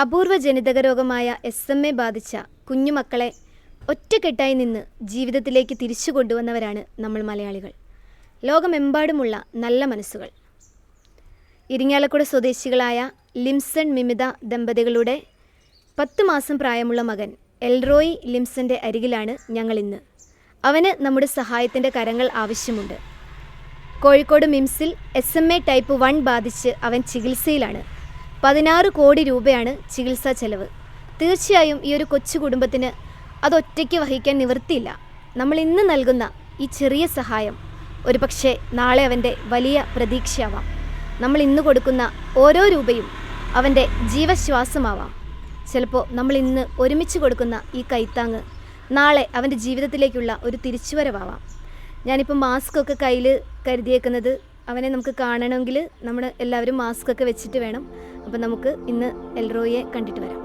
അപൂർവ ജനിതക രോഗമായ SMA ബാധിച്ച കുഞ്ഞുമക്കളെ ഒറ്റക്കെട്ടായി നിന്ന് ജീവിതത്തിലേക്ക് തിരിച്ചു കൊണ്ടുവന്നവരാണ് നമ്മൾ മലയാളികൾ. ലോകമെമ്പാടുമുള്ള നല്ല മനസ്സുകൾ. ഇരിങ്ങാലക്കുട സ്വദേശികളായ ലിംസൺ മിമിത ദമ്പതികളുടെ 10 മാസം പ്രായമുള്ള മകൻ എൽറോയി ലിംസന്റെ അരികിലാണ് ഞങ്ങളിന്ന്. അവന് നമ്മുടെ സഹായത്തിൻ്റെ കരങ്ങൾ ആവശ്യമുണ്ട്. കോഴിക്കോട് മിംസിൽ SMA ടൈപ്പ് 1 ബാധിച്ച് അവൻ ചികിത്സയിലാണ്. 16 കോടി രൂപയാണ് ചികിത്സാ ചെലവ്. തീർച്ചയായും ഈ ഒരു കൊച്ചു കുടുംബത്തിന് അതൊറ്റയ്ക്ക് വഹിക്കാൻ നിവൃത്തിയില്ല. നമ്മൾ ഇന്ന് നൽകുന്ന ഈ ചെറിയ സഹായം ഒരുപക്ഷെ നാളെ അവൻ്റെ വലിയ പ്രതീക്ഷയാവാം. നമ്മൾ ഇന്ന് കൊടുക്കുന്ന ഓരോ രൂപയും അവൻ്റെ ജീവശ്വാസമാവാം. ചിലപ്പോൾ നമ്മൾ ഇന്ന് ഒരുമിച്ച് കൊടുക്കുന്ന ഈ കൈത്താങ്ങ് നാളെ അവൻ്റെ ജീവിതത്തിലേക്കുള്ള ഒരു തിരിച്ചുവരവാവാം. ഞാനിപ്പോൾ മാസ്കൊക്കെ കയ്യിൽ കരുതിയേക്കുന്നത് അവനെ നമുക്ക് കാണണമെങ്കിൽ നമ്മൾ എല്ലാവരും മാസ്കൊക്കെ വെച്ചിട്ട് വേണം. അപ്പോൾ നമുക്ക് ഇന്ന് എൽറോയെ കണ്ടിട്ട് വരാം.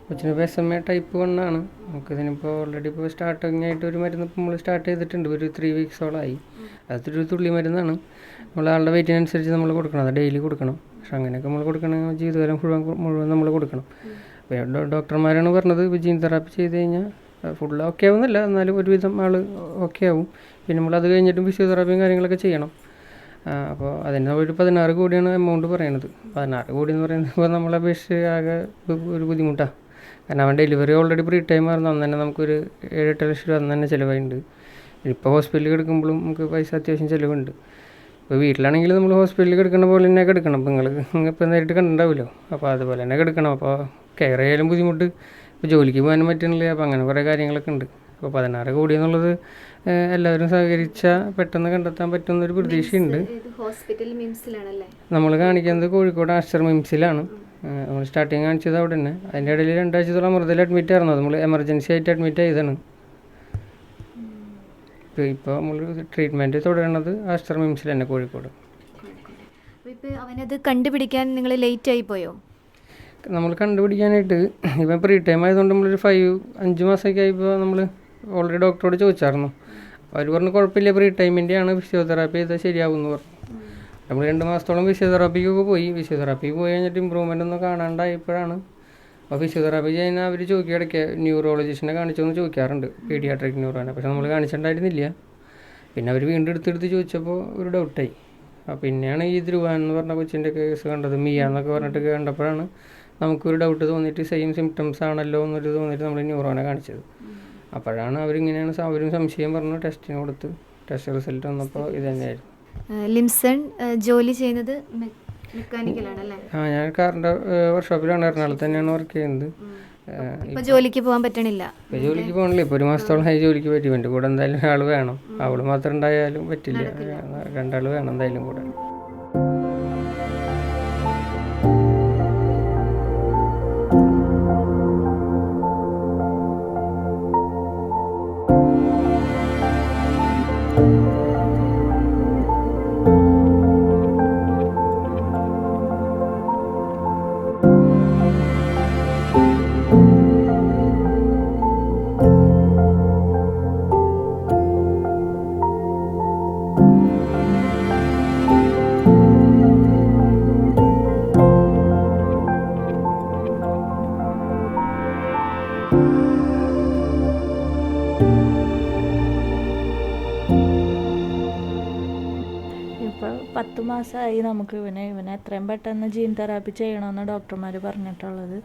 കൊച്ചിനിപ്പോൾ SMA ടൈപ്പ് 1 ആണ്. നമുക്കിതിനിപ്പോൾ ഓൾറെഡി ഇപ്പോൾ സ്റ്റാർട്ടിങ് ആയിട്ട് ഒരു മരുന്ന് ഇപ്പോൾ നമ്മൾ സ്റ്റാർട്ട് ചെയ്തിട്ടുണ്ട്. ഒരു 3 വീക്സോളമായി. അതൊരു തുള്ളി മരുന്നാണ്. നമ്മൾ ആളുടെ വെയിറ്റിനനുസരിച്ച് നമ്മൾ കൊടുക്കണം. അത് ഡെയിലി കൊടുക്കണം. പക്ഷെ അങ്ങനെയൊക്കെ നമ്മൾ കൊടുക്കണമെങ്കിൽ ജീവിതകാലം മുഴുവൻ നമ്മൾ കൊടുക്കണം. അപ്പോൾ ഡോക്ടർമാരാണ് പറഞ്ഞത് ഇപ്പോൾ ജീൻ തെറാപ്പി ചെയ്ത് കഴിഞ്ഞാൽ ഫുൾ ഓക്കെ ആവുന്നില്ല, എന്നാലും ഒരുവിധം ആൾ ഓക്കെ ആവും. പിന്നെ നമ്മളത് കഴിഞ്ഞിട്ടും ഫിസിയോതെറാപ്പിയും കാര്യങ്ങളൊക്കെ ചെയ്യണം. അപ്പോൾ അതിന് ഒരു 16 കോടിയാണ് എമൗണ്ട് പറയണത്. 16 കോടി എന്ന് പറയുന്നത് ഇപ്പോൾ നമ്മളെ അപേക്ഷിച്ച് ആകെ ഒരു ബുദ്ധിമുട്ടാണ്. കാരണം അവൻ ഡെലിവറി ഓൾറെഡി പ്രീ ടൈം ആയിരുന്നു. അന്ന് തന്നെ നമുക്കൊരു 7-8 ലക്ഷം രൂപ അന്ന് തന്നെ ചിലവായിട്ടുണ്ട്. ഇപ്പോൾ ഹോസ്പിറ്റലിൽ കിടക്കുമ്പോഴും നമുക്ക് പൈസ അത്യാവശ്യം ചിലവുണ്ട്. ഇപ്പോൾ വീട്ടിലാണെങ്കിൽ നമ്മൾ ഹോസ്പിറ്റലിൽ കിടക്കുന്ന പോലെ തന്നെ കിടക്കണം. ഇപ്പോൾ നിങ്ങൾ ഇപ്പോൾ നേരിട്ട് കണ്ടിട്ടുണ്ടാവുമല്ലോ. അപ്പോൾ അതുപോലെ തന്നെ കിടക്കണം. അപ്പോൾ കെയർ ചെയ്യാനും ബുദ്ധിമുട്ട്, ഇപ്പോൾ ജോലിക്ക് പോകാനും പറ്റുന്നില്ല. അപ്പോൾ അങ്ങനെ കുറേ കാര്യങ്ങളൊക്കെ ഉണ്ട്. അപ്പോൾ 16 കോടി എന്നുള്ളത് എല്ലാവരും സഹകരിച്ചാൽ പെട്ടെന്ന് കണ്ടെത്താൻ പറ്റുന്നൊരു പ്രതീക്ഷയുണ്ട്. നമ്മൾ കാണിക്കുന്നത് കോഴിക്കോട് ആസ്റ്റർ മിംസിലാണ്. നമ്മൾ സ്റ്റാർട്ടിങ് കാണിച്ചത് അവിടെ തന്നെ. അതിൻ്റെ ഇടയിൽ 2 ആഴ്ചത്തോളം അമൃതയിൽ അഡ്മിറ്റ് ആയിരുന്നു. നമ്മൾ എമർജൻസി ആയിട്ട് അഡ്മിറ്റ് ചെയ്തതാണ്. ഇപ്പോൾ നമ്മൾ ട്രീറ്റ്മെൻറ്റ് തുടരുന്നത് ആസ്റ്റർ മിംസിൽ തന്നെ കോഴിക്കോട്. അവനത് കണ്ടുപിടിക്കാൻ നിങ്ങൾ ലേറ്റ് ആയി പോയോ? നമ്മൾ കണ്ടുപിടിക്കാനായിട്ട് ഇപ്പം പ്രീ ടൈം ആയതുകൊണ്ട് നമ്മളൊരു 5 മാസമൊക്കെ ആയിപ്പോൾ നമ്മൾ ഓൾറെഡി ഡോക്ടറോട് ചോദിച്ചായിരുന്നു. അപ്പോൾ അവർ പറഞ്ഞു കുഴപ്പമില്ല, പ്രീ ടൈമിൻ്റെയാണ്, ഫിസിയോതെറാപ്പി ചെയ്താൽ ശരിയാവും എന്ന് പറഞ്ഞു. നമ്മൾ 2 മാസത്തോളം ഫിസിയോതെറാപ്പിക്കൊക്കെ പോയി. ഫിസിയോതെറാപ്പി പോയി കഴിഞ്ഞിട്ട് ഇമ്പ്രൂവ്മെൻ്റ് ഒന്നും കാണാണ്ടായപ്പോഴാണ്. അപ്പോൾ ഫിസിയോതെറാപ്പി ചെയ്യുന്ന അവർ ചോദിക്കിടയ്ക്ക് ന്യൂറോളജിസ്റ്റിനെ കാണിച്ചോന്ന് ചോദിക്കാറുണ്ട്, പീഡിയാട്രിക് ന്യൂറോനെ. പക്ഷെ നമ്മൾ കാണിച്ചിട്ടുണ്ടായിരുന്നില്ല. പിന്നെ അവർ വീണ്ടും എടുത്തെടുത്ത് ചോദിച്ചപ്പോൾ ഒരു ഡൗട്ടായി. അപ്പോൾ പിന്നെയാണ് ഈ ധ്രുവാൻ എന്ന് പറഞ്ഞ കൊച്ചിൻ്റെ കേസ് കണ്ടത്. മിയ എന്നൊക്കെ പറഞ്ഞിട്ട് കണ്ടപ്പോഴാണ് നമുക്കൊരു ഡൗട്ട് തോന്നിയിട്ട് സെയിം സിംറ്റംസ് ആണല്ലോ എന്നൊരു തോന്നിയിട്ട് നമ്മൾ ന്യൂറോനെ കാണിച്ചത്. അപ്പോഴാണ് അവരിങ്ങനെയാണ് അവരും സംശയം പറഞ്ഞു ടെസ്റ്റിന് കൊടുത്ത്. ടെസ്റ്റ് റിസൾട്ട് വന്നപ്പോൾ ഇത് തന്നെയായിരുന്നു. ലിംസൺ ജോലി ചെയ്യുന്നത് മെക്കാനിക്കലാണല്ലേ? ഞാൻ കാറിൻ്റെ വർക്ക്ഷോപ്പിലാണ്, എറണാകുളത്ത് തന്നെയാണ് വർക്ക് ചെയ്യുന്നത്. ഇപ്പോൾ ജോലിക്ക് പോകാൻ പറ്റണില്ല? ഇപ്പോൾ ജോലിക്ക് പോകണില്ല. ഇപ്പോൾ 1 മാസത്തോളമായി ജോലിക്ക് പറ്റി. എൻ്റെ കൂടെ എന്തായാലും ഒരാൾ വേണം. അവൾ മാത്രം ഉണ്ടായാലും പറ്റില്ല, 2 ആൾ വേണം എന്തായാലും കൂടെ. 10 മാസമായി നമുക്ക് ഇവനെ എത്രയും പെട്ടെന്ന് ജീൻ തെറാപ്പി ചെയ്യണമെന്ന് ഡോക്ടർമാർ പറഞ്ഞിട്ടുള്ളത്.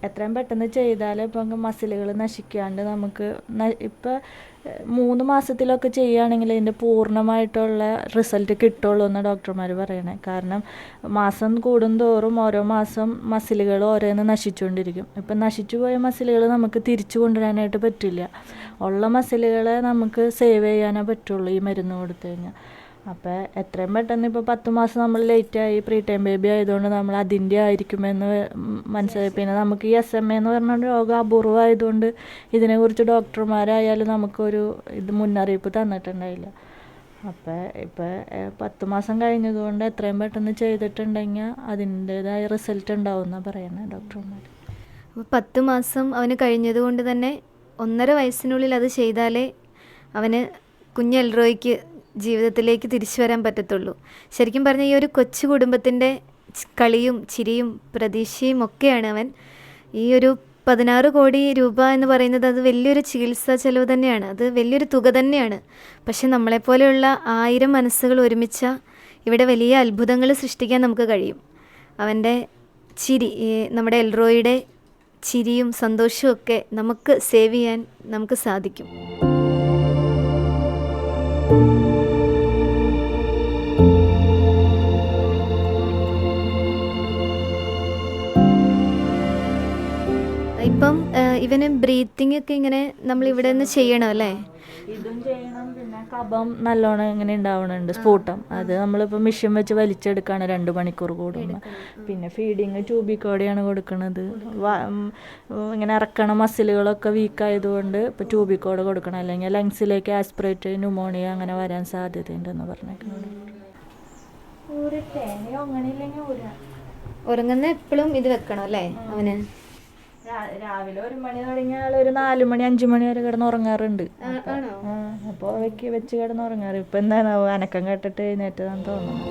എത്രയും പെട്ടെന്ന് ചെയ്താൽ ഇപ്പം മസിലുകൾ നശിക്കാണ്ട് നമുക്ക് ഇപ്പം 3 മാസത്തിലൊക്കെ ചെയ്യുകയാണെങ്കിൽ ഇതിൻ്റെ പൂർണ്ണമായിട്ടുള്ള റിസൾട്ട് കിട്ടുള്ളൂ എന്ന് ഡോക്ടർമാർ പറയണേ. കാരണം മാസം കൂടുന്തോറും ഓരോ മാസം മസിലുകൾ ഓരോന്ന് നശിച്ചുകൊണ്ടിരിക്കും. ഇപ്പം നശിച്ചു പോയ മസിലുകൾ നമുക്ക് തിരിച്ചു കൊണ്ടുവരാനായിട്ട് പറ്റില്ല. ഉള്ള മസിലുകളെ നമുക്ക് സേവ് ചെയ്യാനേ പറ്റുള്ളൂ ഈ മരുന്ന് കൊടുത്തു കഴിഞ്ഞാൽ. അപ്പോൾ എത്രയും പെട്ടെന്ന് ഇപ്പോൾ 10 മാസം നമ്മൾ ലേറ്റായി, പ്രീ ടൈം ബേബി ആയതുകൊണ്ട് നമ്മൾ അതിൻ്റെ ആയിരിക്കുമെന്ന് മനസ്സിലായി. പിന്നെ നമുക്ക് ഈ SMA എന്ന് പറഞ്ഞ രോഗം അപൂർവമായതുകൊണ്ട് ഇതിനെക്കുറിച്ച് ഡോക്ടർമാരായാലും നമുക്കൊരു മുന്നറിയിപ്പ് തന്നിട്ടുണ്ടായില്ല. അപ്പോൾ ഇപ്പോൾ 10 മാസം കഴിഞ്ഞതുകൊണ്ട് എത്രയും പെട്ടെന്ന് ചെയ്തിട്ടുണ്ടെങ്കിൽ അതിൻ്റേതായ റിസൾട്ട് ഉണ്ടാവും എന്നാണ് പറയുന്നത് ഡോക്ടർമാർ. അപ്പോൾ 10 മാസം അവന് കഴിഞ്ഞതുകൊണ്ട് തന്നെ 1.5 വയസ്സിനുള്ളിൽ അത് ചെയ്താലേ അവന് കുഞ്ഞ് എൽറോയ്ക്ക് ജീവിതത്തിലേക്ക് തിരിച്ചു വരാൻ പറ്റത്തുള്ളൂ. ശരിക്കും പറഞ്ഞാൽ ഈ ഒരു കൊച്ചു കുടുംബത്തിൻ്റെ കളിയും ചിരിയും പ്രതീക്ഷയും ഒക്കെയാണ് അവൻ. ഈ ഒരു 16 കോടി രൂപ എന്ന് പറയുന്നത് അത് വലിയൊരു ചികിത്സാ ചെലവ് തന്നെയാണ്, അത് വലിയൊരു തുക തന്നെയാണ്. പക്ഷെ നമ്മളെപ്പോലെയുള്ള 1000 മനസ്സുകൾ ഒരുമിച്ച ഇവിടെ വലിയ അത്ഭുതങ്ങൾ സൃഷ്ടിക്കാൻ നമുക്ക് കഴിയും. അവൻ്റെ ചിരി, നമ്മുടെ എൽറോയുടെ ചിരിയും സന്തോഷവും ഒക്കെ നമുക്ക് സേവ് ചെയ്യാൻ നമുക്ക് സാധിക്കും. ഇപ്പം ഇവന് ബ്രീത്തിങ് ഒക്കെ ഇങ്ങനെ നമ്മൾ ഇവിടെ നിന്ന് ചെയ്യണം അല്ലേ? ഇതും ചെയ്യണം. പിന്നെ കഫം നല്ലോണം ഇങ്ങനെ ഉണ്ടാവണുണ്ട്, സ്ഫോടം. അത് നമ്മളിപ്പോൾ മെഷീൻ വെച്ച് വലിച്ചെടുക്കുകയാണ് 2 മണിക്കൂർ കൂടുമ്പോൾ. പിന്നെ ഫീഡിങ് ട്യൂബിക്കോടെയാണ് കൊടുക്കുന്നത്. ഇങ്ങനെ ഇറക്കണ മസിലുകളൊക്കെ വീക്കായതുകൊണ്ട് ഇപ്പോൾ ട്യൂബിക്കോട് കൊടുക്കണം, അല്ലെങ്കിൽ ലങ്സിലേക്ക് ആസ്പിറേറ്റ് ന്യൂമോണിയ അങ്ങനെ വരാൻ സാധ്യതയുണ്ടെന്ന് പറഞ്ഞേക്കുന്നത്. ഉറങ്ങുന്ന എപ്പോഴും ഇത് വെക്കണം അല്ലേ അവന്? രാവിലെ 1 മണി തുടങ്ങിയാൽ ഒരു 4 മണി 5 മണി വരെ കിടന്ന് ഉറങ്ങാറുണ്ട്. അപ്പോൾ വെച്ച് കിടന്ന് ഉറങ്ങാറ്. ഇപ്പം എന്താണ് അനക്കം കേട്ടിട്ട് എഴുന്നേറ്റതാന്ന് തോന്നുന്നു.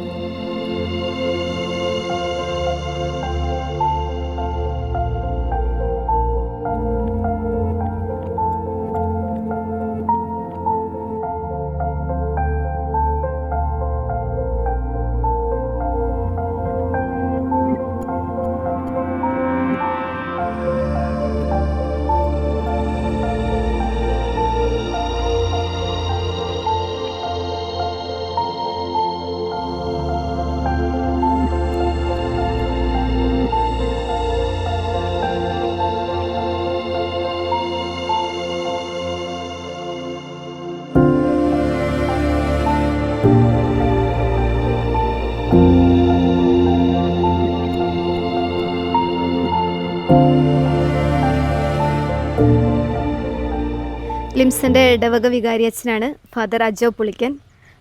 ലിംസൻ്റെ ഇടവക വികാരി അച്ഛനാണ് ഫാദർ അജോ പുളിക്കൻ.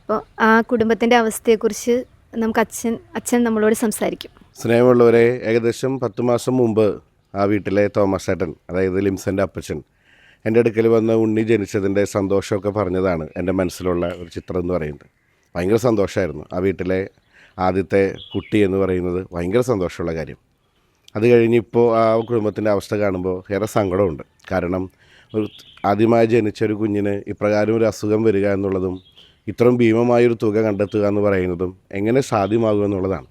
അപ്പോൾ ആ കുടുംബത്തിൻ്റെ അവസ്ഥയെക്കുറിച്ച് നമുക്ക് അച്ഛൻ നമ്മളോട് സംസാരിക്കും. സ്നേഹമുള്ളവരെ, ഏകദേശം 10 മാസം മുമ്പ് ആ വീട്ടിലെ തോമസ് ഏട്ടൻ, അതായത് ലിംസൻ്റെ അപ്പച്ചൻ, എൻ്റെ അടുക്കൽ വന്ന് ഉണ്ണി ജനിച്ചതിൻ്റെ സന്തോഷമൊക്കെ പറഞ്ഞതാണ് എൻ്റെ മനസ്സിലുള്ള ഒരു ചിത്രം എന്ന് പറയുന്നത്. ഭയങ്കര സന്തോഷമായിരുന്നു. ആ വീട്ടിലെ ആദ്യത്തെ കുട്ടി എന്ന് പറയുന്നത് ഭയങ്കര സന്തോഷമുള്ള കാര്യം. അത് കഴിഞ്ഞിപ്പോൾ ആ കുടുംബത്തിൻ്റെ അവസ്ഥ കാണുമ്പോൾ ഏറെ സങ്കടമുണ്ട്. കാരണം ഒരു ആദ്യമായി ജനിച്ച ഒരു കുഞ്ഞിന് ഇപ്രകാരം ഒരു അസുഖം വരിക എന്നുള്ളതും ഇത്രയും ഭീമമായൊരു തുക കണ്ടെത്തുക എന്ന് പറയുന്നതും എങ്ങനെ സാധ്യമാകുമെന്നുള്ളതാണ്.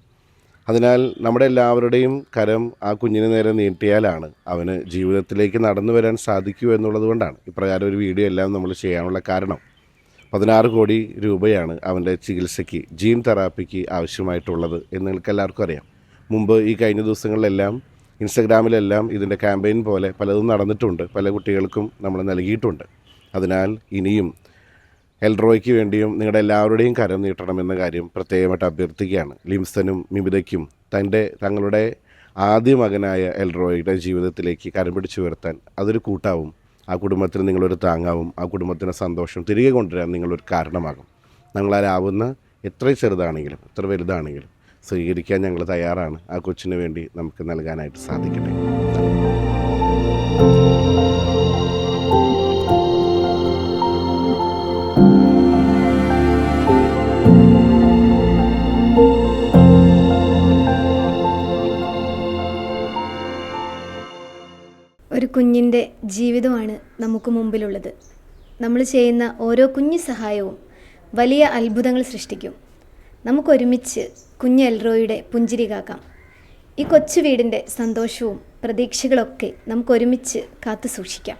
അതിനാൽ നമ്മുടെ എല്ലാവരുടെയും കരം ആ കുഞ്ഞിന് നേരെ നീട്ടിയാലാണ് അവന് ജീവിതത്തിലേക്ക് നടന്നു വരാൻ സാധിക്കൂ എന്നുള്ളത് കൊണ്ടാണ് ഇപ്രകാരം ഒരു വീഡിയോ എല്ലാം നമ്മൾ ചെയ്യാനുള്ള കാരണം. 16 കോടി രൂപയാണ് അവൻ്റെ ചികിത്സയ്ക്ക്, ജീൻ തെറാപ്പിക്ക് ആവശ്യമായിട്ടുള്ളത് എന്ന് നിങ്ങൾക്ക് എല്ലാവർക്കും അറിയാം. മുമ്പ് ഈ കഴിഞ്ഞ ദിവസങ്ങളിലെല്ലാം ഇൻസ്റ്റഗ്രാമിലെല്ലാം ഇതിൻ്റെ ക്യാമ്പയിൻ പോലെ പലതും നടന്നിട്ടുണ്ട്, പല കുട്ടികൾക്കും നമ്മൾ നൽകിയിട്ടുണ്ട്. അതിനാൽ ഇനിയും എൽറോയ്ക്ക് വേണ്ടിയും നിങ്ങളുടെ എല്ലാവരുടെയും കരം നീട്ടണമെന്ന കാര്യം പ്രത്യേകമായിട്ട് അഭ്യർത്ഥിക്കുകയാണ്. ലിംസനും മിമിതയ്ക്കും തങ്ങളുടെ ആദ്യ മകനായ എൽറോയുടെ ജീവിതത്തിലേക്ക് കരം പിടിച്ചു ഉയർത്താൻ അതൊരു കൂട്ടാവും. ആ കുടുംബത്തിന് നിങ്ങളൊരു താങ്ങാവും. ആ കുടുംബത്തിന് സന്തോഷം തിരികെ കൊണ്ടുവരാൻ നിങ്ങളൊരു കാരണമാകും. ഞങ്ങളാലാവുന്ന എത്ര ചെറുതാണെങ്കിലും എത്ര വലുതാണെങ്കിലും സ്വീകരിക്കാൻ ഞങ്ങൾ തയ്യാറാണ്. ആ കൊച്ചിന് വേണ്ടി നമുക്ക് നൽകാനായിട്ട് സാധിക്കട്ടെ. ഒരു കുഞ്ഞിൻ്റെ ജീവിതമാണ് നമുക്ക് മുമ്പിലുള്ളത്. നമ്മൾ ചെയ്യുന്ന ഓരോ കുഞ്ഞു സഹായവും വലിയ അത്ഭുതങ്ങൾ സൃഷ്ടിക്കും. നമുക്കൊരുമിച്ച് കുഞ്ഞ് എൽറോയുടെ പുഞ്ചിരി കാക്കാം. ഈ കൊച്ചു വീടിൻ്റെ സന്തോഷവും പ്രതീക്ഷകളൊക്കെ നമുക്കൊരുമിച്ച് കാത്തു സൂക്ഷിക്കാം.